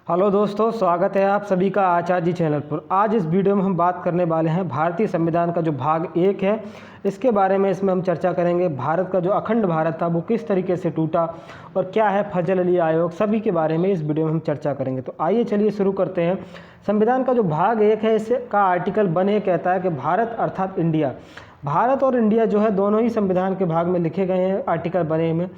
Hello दोस्तों, स्वागत है आप सभी का आचार्य जी चैनल पर। आज इस वीडियो में हम बात करने वाले हैं भारतीय संविधान का जो भाग 1 है, इसके बारे में इसमें हम चर्चा करेंगे। भारत का जो अखंड भारत था वो किस तरीके से टूटा और क्या है फजल अली आयोग, सभी के बारे में इस वीडियो में हम चर्चा करेंगे। तो आइए चलिए शुरू करते हैं। संविधान का जो भाग 1 है, इसका आर्टिकल 1 कहता है कि भारत अर्थात इंडिया, भारत और इंडिया जो है दोनों ही संविधान के भाग में लिखे गए हैं। आर्टिकल 1 में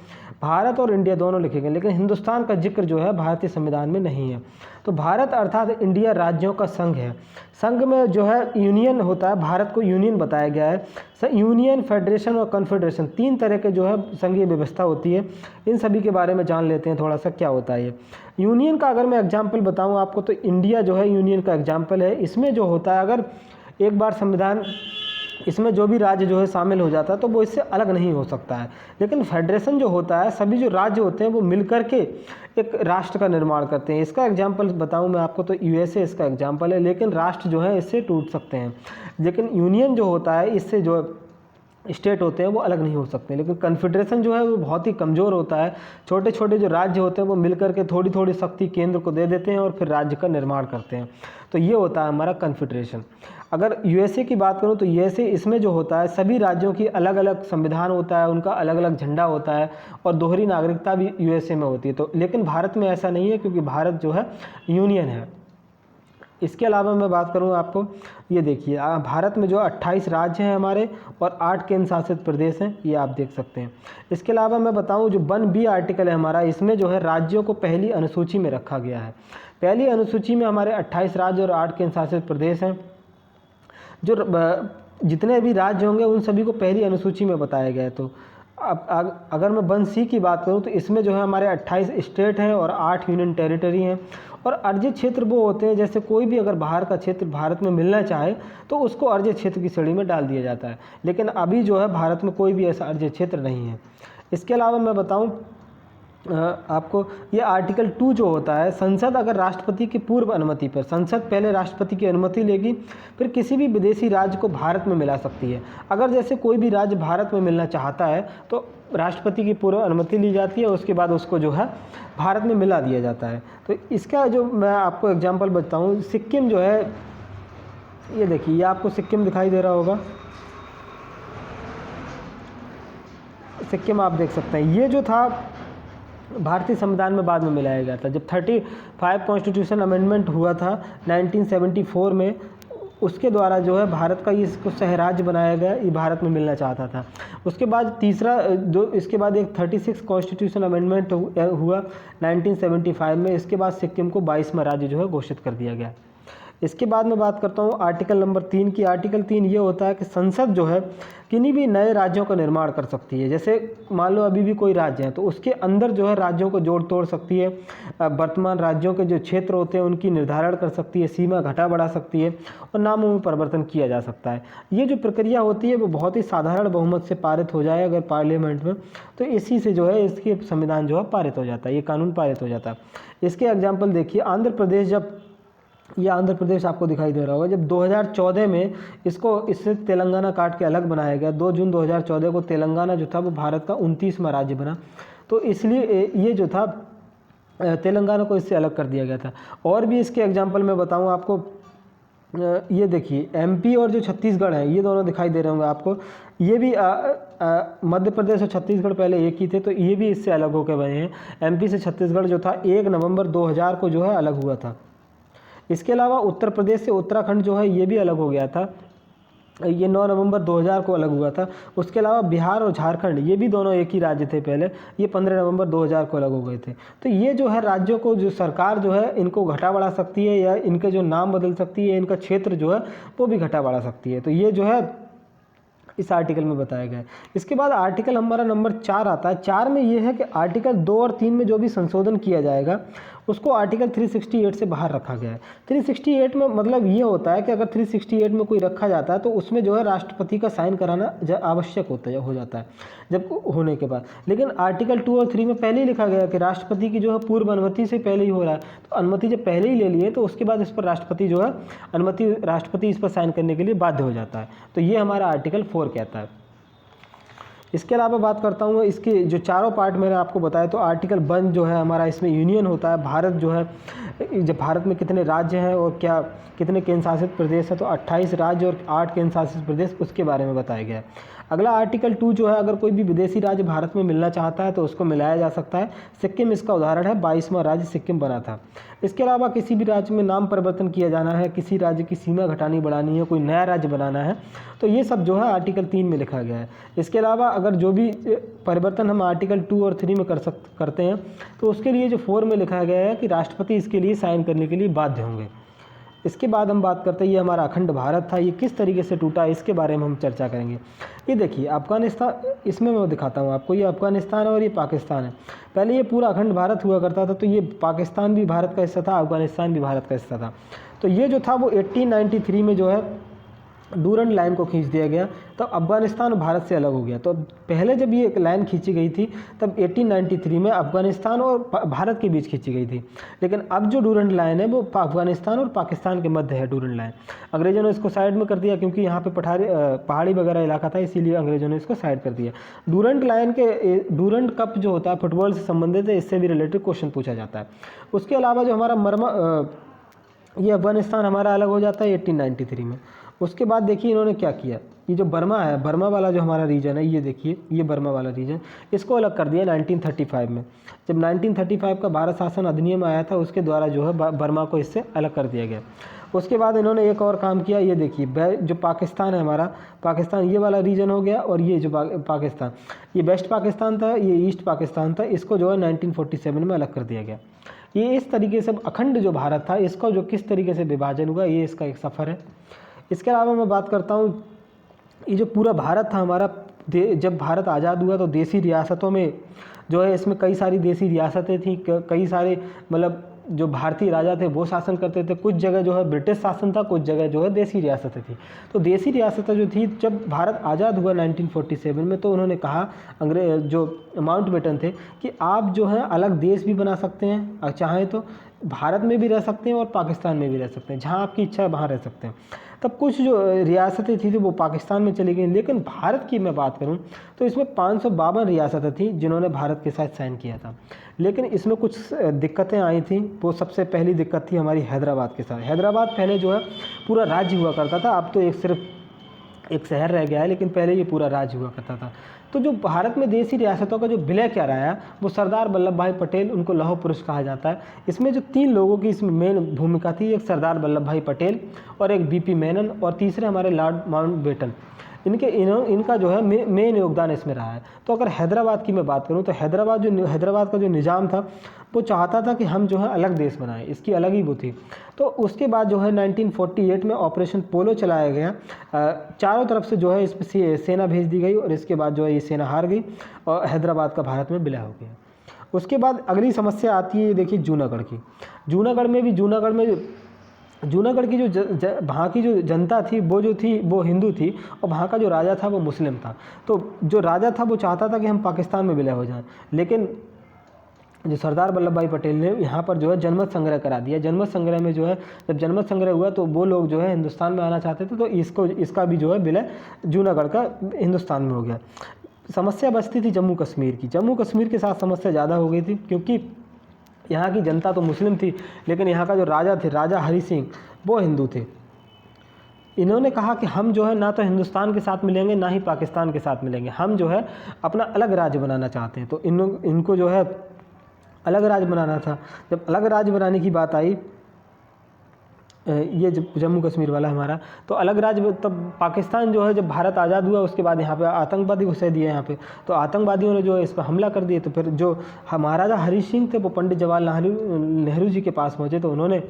भारत और इंडिया दोनों लिखे गए, लेकिन हिंदुस्तान का जिक्र जो है भारतीय संविधान में नहीं है। तो भारत अर्थात इंडिया राज्यों का संघ है। संघ में जो है यूनियन होता है, भारत को यूनियन बताया गया है। यूनियन, फेडरेशन और कन्फेडरेशन, 3 तरह के जो है संघीय व्यवस्था होती है। इन सभी के बारे में जान लेते हैं थोड़ा सा क्या होता है ये। यूनियन का अगर मैं एग्जाम्पल बताऊँ आपको, तो इंडिया जो है यूनियन का एग्जाम्पल है। इसमें जो होता है, अगर एक बार संविधान, इसमें जो भी राज्य जो है शामिल हो जाता है तो वो इससे अलग नहीं हो सकता है। लेकिन फेडरेशन जो होता है, सभी जो राज्य होते हैं वो मिलकर के एक राष्ट्र का निर्माण करते हैं। इसका एग्जांपल बताऊं मैं आपको, तो यूएसए इसका एग्जांपल है। लेकिन राष्ट्र जो है इससे टूट सकते हैं। लेकिन यूनियन जो होता है, इससे जो स्टेट होते हैं वो अलग नहीं हो सकते। लेकिन कन्फेडरेशन जो है वो बहुत ही कमज़ोर होता है। छोटे छोटे जो राज्य होते हैं वो मिलकर के थोड़ी थोड़ी शक्ति केंद्र को दे देते हैं और फिर राज्य का निर्माण करते हैं। तो ये होता है हमारा कन्फेडरेशन। अगर यूएसए की बात करूं तो यूएसए, इसमें जो होता है सभी राज्यों की अलग अलग संविधान होता है, उनका अलग अलग झंडा होता है और दोहरी नागरिकता भी यूएसए में होती है। तो लेकिन भारत में ऐसा नहीं है, क्योंकि भारत जो है यूनियन है। इसके अलावा मैं बात करूं आपको, ये देखिए भारत में जो 28 राज्य हैं हमारे और 8 केंद्र शासित प्रदेश हैं, ये आप देख सकते हैं। इसके अलावा मैं बताऊं, जो 1B आर्टिकल है हमारा, इसमें जो है राज्यों को पहली अनुसूची में रखा गया है। पहली अनुसूची में हमारे 28 राज्य और 8 केंद्र शासित प्रदेश हैं। जो जितने भी राज्य होंगे उन सभी को पहली अनुसूची में बताया गया है। तो अब अगर मैं 1C की बात करूं तो इसमें जो है हमारे 28 स्टेट हैं और 8 यूनियन टेरिटरी हैं। और अर्जित क्षेत्र वो होते हैं, जैसे कोई भी अगर बाहर का क्षेत्र भारत में मिलना चाहे तो उसको अर्जित क्षेत्र की श्रेणी में डाल दिया जाता है। लेकिन अभी जो है भारत में कोई भी ऐसा अर्जित क्षेत्र नहीं है। इसके अलावा मैं बताऊं आपको, ये आर्टिकल 2 जो होता है, संसद अगर राष्ट्रपति की पूर्व अनुमति पर, संसद पहले राष्ट्रपति की अनुमति लेगी, फिर किसी भी विदेशी राज्य को भारत में मिला सकती है। अगर जैसे कोई भी राज्य भारत में मिलना चाहता है तो राष्ट्रपति की पूर्व अनुमति ली जाती है, उसके बाद उसको जो है भारत में मिला दिया जाता है। तो इसका जो मैं आपको एग्जाम्पल बताऊँ, सिक्किम जो है, ये देखिए, ये आपको सिक्किम दिखाई दे रहा होगा। सिक्किम आप देख सकते हैं, ये जो था भारतीय संविधान में बाद में मिलाया गया था। जब 35 कॉन्स्टिट्यूशन अमेंडमेंट हुआ था 1974 में, उसके द्वारा जो है भारत का इसको सहराज्य बनाया गया, ये भारत में मिलना चाहता था। उसके बाद इसके बाद एक 36 कॉन्स्टिट्यूशन अमेंडमेंट हुआ 1975 में। इसके बाद सिक्किम को 22वां राज्य जो है घोषित कर दिया गया। इसके बाद मैं बात करता हूँ आर्टिकल नंबर 3 की। आर्टिकल 3 ये होता है कि संसद जो है किन्हीं भी नए राज्यों का निर्माण कर सकती है। जैसे मान लो अभी भी कोई राज्य है तो उसके अंदर जो है राज्यों को जोड़ तोड़ सकती है। वर्तमान राज्यों के जो क्षेत्र होते हैं उनकी निर्धारण कर सकती है, सीमा घटा बढ़ा सकती है और नामों में परिवर्तन किया जा सकता है। ये जो प्रक्रिया होती है वो बहुत ही साधारण बहुमत से पारित हो जाए अगर पार्लियामेंट में, तो इसी से जो है इसके संविधान जो है पारित हो जाता है, ये कानून पारित हो जाता है। इसके एग्जाम्पल देखिए, आंध्र प्रदेश, जब ये आंध्र प्रदेश आपको दिखाई दे रहा होगा, जब 2014 में इससे तेलंगाना काट के अलग बनाया गया। 2 जून 2014 को तेलंगाना जो था वो भारत का 29वां राज्य बना। तो इसलिए ये जो था तेलंगाना को इससे अलग कर दिया गया था। और भी इसके एग्जांपल मैं बताऊं आपको, ये देखिए MP और जो छत्तीसगढ़ है, ये दोनों दिखाई दे रहे होंगे आपको। ये भी मध्य प्रदेश और छत्तीसगढ़ पहले एक ही थे, तो ये भी इससे अलग होकर बने हैं। MP से छत्तीसगढ़ जो था 1 नवंबर 2000 को जो है अलग हुआ था। इसके अलावा उत्तर प्रदेश से उत्तराखंड जो है ये भी अलग हो गया था, ये 9 नवंबर 2000 को अलग हुआ था। उसके अलावा बिहार और झारखंड, ये भी दोनों एक ही राज्य थे पहले, ये 15 नवंबर 2000 को अलग हो गए थे। तो ये जो है राज्यों को जो सरकार जो है इनको घटा बढ़ा सकती है, या इनके जो नाम बदल सकती है, इनका क्षेत्र जो है वो भी घटा बढ़ा सकती है। तो ये जो है इस आर्टिकल में बताया गया है। इसके बाद आर्टिकल हमारा नंबर 4 आता है। 4 में ये है कि आर्टिकल 2 और 3 में जो भी संशोधन किया जाएगा उसको आर्टिकल 368 से बाहर रखा गया है। 368 में मतलब ये होता है कि अगर 368 में कोई रखा जाता है तो उसमें जो है राष्ट्रपति का साइन कराना आवश्यक हो जाता है जब होने के बाद। लेकिन आर्टिकल 2 और 3 में पहले ही लिखा गया कि राष्ट्रपति की जो है पूर्व अनुमति से पहले ही हो रहा है। तो अनुमति जब पहले ही ले लिए तो उसके बाद इस पर राष्ट्रपति जो है राष्ट्रपति इस पर साइन करने के लिए बाध्य हो जाता है। तो ये हमारा आर्टिकल 4 कहता है। इसके अलावा बात करता हूँ इसके जो चारों पार्ट मैंने आपको बताया, तो आर्टिकल 1 जो है हमारा, इसमें यूनियन होता है। भारत जो है, जब भारत में कितने राज्य हैं और क्या कितने केंद्र शासित प्रदेश हैं, तो 28 राज्य और 8 केंद्र शासित प्रदेश, उसके बारे में बताया गया है। अगला आर्टिकल 2 जो है, अगर कोई भी विदेशी राज्य भारत में मिलना चाहता है तो उसको मिलाया जा सकता है। सिक्किम इसका उदाहरण है, 22वां राज्य सिक्किम बना था। इसके अलावा किसी भी राज्य में नाम परिवर्तन किया जाना है, किसी राज्य की सीमा घटानी बढ़ानी है, कोई नया राज्य बनाना है, तो ये सब जो है आर्टिकल 3 में लिखा गया है। इसके अलावा अगर जो भी परिवर्तन हम आर्टिकल 2 और 3 में करते हैं, तो उसके लिए जो 4 में लिखा गया है कि राष्ट्रपति इसके लिए साइन करने के लिए बाध्य होंगे। इसके बाद हम बात करते हैं, ये हमारा अखंड भारत था, ये किस तरीके से टूटा, इसके बारे में हम चर्चा करेंगे। ये देखिए अफ़गानिस्तान, इसमें मैं दिखाता हूँ आपको, ये अफ़गानिस्तान है और ये पाकिस्तान है। पहले ये पूरा अखंड भारत हुआ करता था, तो ये पाकिस्तान भी भारत का हिस्सा था, अफ़गानिस्तान भी भारत का हिस्सा था। तो ये जो था वो 1893 में जो है डूरंड लाइन को खींच दिया गया, तब अफ़गानिस्तान भारत से अलग हो गया। तो पहले जब ये लाइन खींची गई थी तब 1893 में अफ़गानिस्तान और भारत के बीच खींची गई थी, लेकिन अब जो डूरंड लाइन है वो अफ़गानिस्तान और पाकिस्तान के मध्य है डूरंड लाइन। अंग्रेज़ों ने इसको साइड में कर दिया, क्योंकि यहाँ पे पहाड़ी वगैरह इलाका था, इसीलिए अंग्रेज़ों ने इसको साइड कर दिया। डूरंड लाइन के डूरंड कप जो होता है फुटबॉल से संबंधित है, इससे भी रिलेटेड क्वेश्चन पूछा जाता है। उसके अलावा जो हमारा ये अफ़गानिस्तान हमारा अलग हो जाता है 1893 में। उसके बाद देखिए इन्होंने क्या किया, ये जो बर्मा है, बर्मा वाला जो हमारा रीजन है, ये देखिए ये बर्मा वाला रीजन, इसको अलग कर दिया 1935 में। जब 1935 का भारत शासन अधिनियम आया था, उसके द्वारा जो है बर्मा को इससे अलग कर दिया गया। उसके बाद इन्होंने एक और काम किया, ये देखिए जो पाकिस्तान है हमारा, पाकिस्तान ये वाला रीजन हो गया, और ये जो पाकिस्तान, ये वेस्ट पाकिस्तान था, ये ईस्ट पाकिस्तान था, इसको जो है 1947 में अलग कर दिया गया। ये इस तरीके से अखंड जो भारत था, इसका जो किस तरीके से विभाजन हुआ, ये इसका एक सफ़र है। इसके अलावा मैं बात करता हूँ, ये जो पूरा भारत था हमारा, जब भारत आज़ाद हुआ तो देसी रियासतों में जो है, इसमें कई सारी देसी रियासतें थीं, कई सारे मतलब जो भारतीय राजा थे वो शासन करते थे। कुछ जगह जो है ब्रिटिश शासन था, कुछ जगह जो है देसी रियासतें थी। तो देसी रियासतें जो थी, जब भारत आज़ाद हुआ 1947 में, तो उन्होंने कहा अंग्रेज जो माउंटबेटन थे कि आप जो है अलग देश भी बना सकते हैं, चाहें तो भारत में भी रह सकते हैं और पाकिस्तान में भी रह सकते हैं, जहाँ आपकी इच्छा है वहाँ रह सकते हैं। तब कुछ जो रियासतें थी वो पाकिस्तान में चली गई, लेकिन भारत की मैं बात करूं तो इसमें 552 रियासतें थी जिन्होंने भारत के साथ साइन किया था। लेकिन इसमें कुछ दिक्कतें आई थी। वो सबसे पहली दिक्कत थी हमारी हैदराबाद के साथ। हैदराबाद पहले जो है पूरा राज्य हुआ करता था, अब तो सिर्फ एक शहर रह गया है, लेकिन पहले ये पूरा राज्य हुआ करता था। तो जो भारत में देसी रियासतों का जो विलय क्या रहा है, वो सरदार वल्लभ भाई पटेल, उनको लौह पुरुष कहा जाता है। इसमें जो 3 लोगों की इसमें मेन भूमिका थी, एक सरदार वल्लभ भाई पटेल और एक बीपी मेनन और तीसरे हमारे लॉर्ड माउंटबेटन। इनका जो है मेन योगदान इसमें रहा है। तो अगर हैदराबाद की मैं बात करूं तो हैदराबाद का जो निज़ाम था वो चाहता था कि हम जो है अलग देश बनाएं, इसकी अलग ही वो थी। तो उसके बाद जो है 1948 में ऑपरेशन पोलो चलाया गया। चारों तरफ से जो है इस पर सेना भेज दी गई और इसके बाद जो है ये सेना हार गई और हैदराबाद का भारत में विलय हो गया। उसके बाद अगली समस्या आती है, देखिए जूनागढ़ की। जूनागढ़ की जो वहाँ की जो जनता थी वो हिंदू थी और वहाँ का जो राजा था वो मुस्लिम था। तो जो राजा था वो चाहता था कि हम पाकिस्तान में विलय हो जाएं, लेकिन जो सरदार वल्लभ भाई पटेल ने यहाँ पर जो है जनमत संग्रह करा दिया। जनमत संग्रह में जो है जब जनमत संग्रह हुआ तो वो लोग जो है हिंदुस्तान में आना चाहते थे, तो इसका भी जो है विलय जूनागढ़ का हिंदुस्तान में हो गया। समस्या बचती थी जम्मू कश्मीर की। जम्मू कश्मीर के साथ समस्या ज़्यादा हो गई थी, क्योंकि यहाँ की जनता तो मुस्लिम थी, लेकिन यहाँ का जो राजा थे, राजा हरि सिंह, वो हिंदू थे। इन्होंने कहा कि हम जो है ना तो हिंदुस्तान के साथ मिलेंगे ना ही पाकिस्तान के साथ मिलेंगे, हम जो है अपना अलग राज्य बनाना चाहते हैं। तो इनको जो है अलग राज्य बनाना था। जब अलग राज्य बनाने की बात आई, ये जम्मू कश्मीर वाला हमारा, तो अलग राज्य, तब पाकिस्तान जो है जब भारत आज़ाद हुआ उसके बाद यहाँ पे आतंकवादी घुसा दिए यहाँ पे, तो आतंकवादियों ने जो है इस पर हमला कर दिए। तो फिर जो महाराजा हरि सिंह थे वो पंडित जवाहरलाल नेहरू जी के पास पहुँचे, तो उन्होंने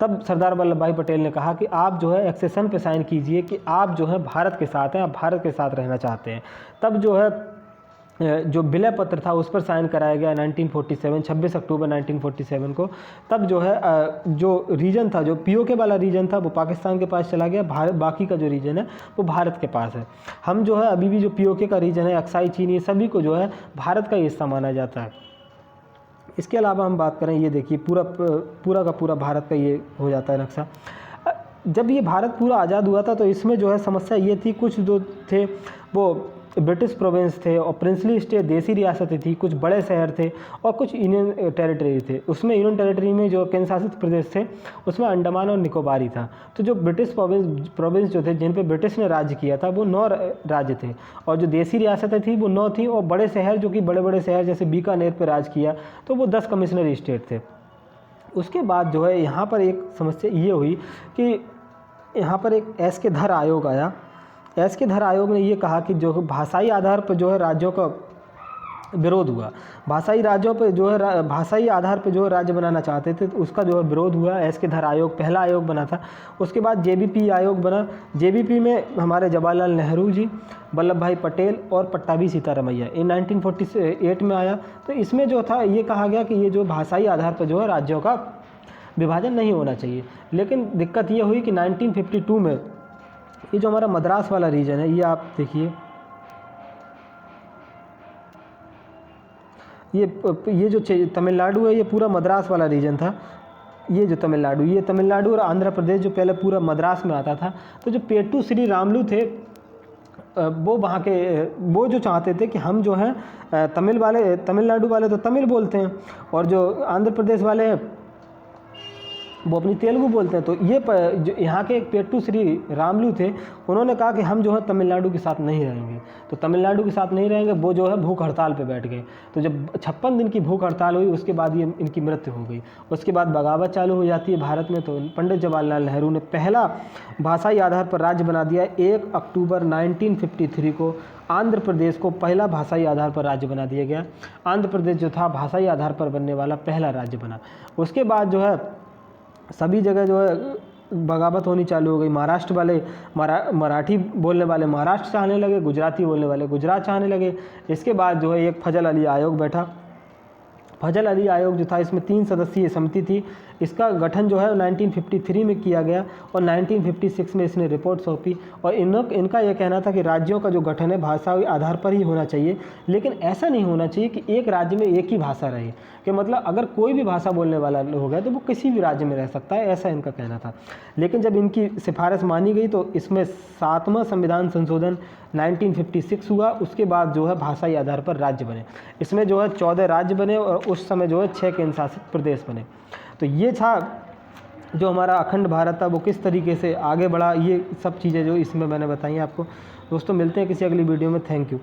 तब सरदार वल्लभ भाई पटेल ने कहा कि आप जो है एक्सेशन पे साइन कीजिए कि आप जो है भारत के साथ हैं, आप भारत के साथ रहना चाहते हैं। तब जो है जो विलय पत्र था उस पर साइन कराया गया 1947, 26 अक्टूबर 1947 को। तब जो है जो रीजन था, जो पीओके वाला रीजन था, वो पाकिस्तान के पास चला गया। बाकी का जो रीजन है वो भारत के पास है। हम जो है अभी भी जो पीओके का रीजन है, अक्साई चीन, ये सभी को जो है भारत का हिस्सा माना जाता है। इसके अलावा हम बात करें, ये देखिए पूरा का पूरा भारत का ये हो जाता है नक्शा। जब ये भारत पूरा आज़ाद हुआ था तो इसमें जो है समस्या ये थी, कुछ जो थे वो ब्रिटिश प्रोविंस थे और प्रिंसली स्टेट देसी रियासतें थी, कुछ बड़े शहर थे और कुछ यूनियन टेरिटरी थे। उसमें यूनियन टेरिटरी में जो केंद्र शासित प्रदेश थे उसमें अंडमान और निकोबार ही था। तो जो ब्रिटिश प्रोविंस जो थे जिन पे ब्रिटिश ने राज्य किया था वो 9 राज्य थे और जो देसी रियासतें थी वो 9 थी और बड़े शहर जो कि बड़े बड़े शहर जैसे बीकानेर पर राज किया तो वो 10 कमिश्नरी स्टेट थे। उसके बाद जो है यहाँ पर एक समस्या ये हुई कि यहाँ पर एक एस के धर आयोग आया। एस के धर आयोग ने ये कहा कि जो भाषाई आधार पर जो है राज्यों का विरोध हुआ, भाषाई राज्यों पे जो है भाषाई आधार पे जो है राज्य बनाना चाहते थे तो उसका जो है विरोध हुआ। एस के धर आयोग पहला आयोग बना था। उसके बाद जेबीपी आयोग बना। जेबीपी में हमारे जवाहरलाल नेहरू जी, वल्लभ भाई पटेल और पट्टाभी सीतारमैया ये 1948 में आया। तो इसमें जो था ये कहा गया कि ये जो भाषाई आधार पर जो है राज्यों का विभाजन नहीं होना चाहिए। लेकिन दिक्कत ये हुई कि 1952 में ये जो हमारा मद्रास वाला रीजन है, ये आप देखिए, ये जो तमिलनाडु है ये पूरा मद्रास वाला रीजन था। ये जो तमिलनाडु, ये तमिलनाडु और आंध्र प्रदेश जो पहले पूरा मद्रास में आता था। तो जो पेट्टू श्री रामलू थे वो वहाँ के वो जो चाहते थे कि हम जो हैं तमिलनाडु वाले तो तमिल बोलते हैं और जो आंध्र प्रदेश वाले हैं वो अपनी तेलुगु बोलते हैं। तो ये जो यहाँ के पेट्टू श्री रामलू थे उन्होंने कहा कि हम जो है तमिलनाडु के साथ नहीं रहेंगे। तो तमिलनाडु के साथ नहीं रहेंगे, वो जो है भूख हड़ताल पे बैठ गए। तो जब 56 दिन की भूख हड़ताल हुई उसके बाद ये इनकी मृत्यु हो गई। उसके बाद बगावत चालू हो जाती है भारत में। तो पंडित जवाहरलाल नेहरू ने पहला भाषाई आधार पर राज्य बना दिया। 1 अक्टूबर 1953 को आंध्र प्रदेश को पहला भाषाई आधार पर राज्य बना दिया गया। आंध्र प्रदेश जो था भाषाई आधार पर बनने वाला पहला राज्य बना। उसके बाद जो है सभी जगह जो है बगावत होनी चालू हो गई। महाराष्ट्र वाले मराठी बोलने वाले महाराष्ट्र चाहने लगे, गुजराती बोलने वाले गुजरात चाहने लगे। इसके बाद जो है एक फजल अली आयोग बैठा। फजल अली आयोग जो था इसमें 3 सदस्यीय समिति थी। इसका गठन जो है 1953 में किया गया और 1956 में इसने रिपोर्ट सौंपी। और इनका यह कहना था कि राज्यों का जो गठन है भाषाई आधार पर ही होना चाहिए, लेकिन ऐसा नहीं होना चाहिए कि एक राज्य में एक ही भाषा रहे, कि मतलब अगर कोई भी भाषा बोलने वाला हो गया तो वो किसी भी राज्य में रह सकता है, ऐसा इनका कहना था। लेकिन जब इनकी सिफारिश मानी गई तो इसमें 7वां संविधान संशोधन 1956 हुआ। उसके बाद जो है भाषाई आधार पर राज्य बने। इसमें जो है 14 राज्य बने और उस समय जो है 6 केंद्र शासित प्रदेश बने। तो ये था जो हमारा अखंड भारत था वो किस तरीके से आगे बढ़ा, ये सब चीज़ें जो इसमें मैंने बताई आपको। दोस्तों मिलते हैं किसी अगली वीडियो में। Thank you.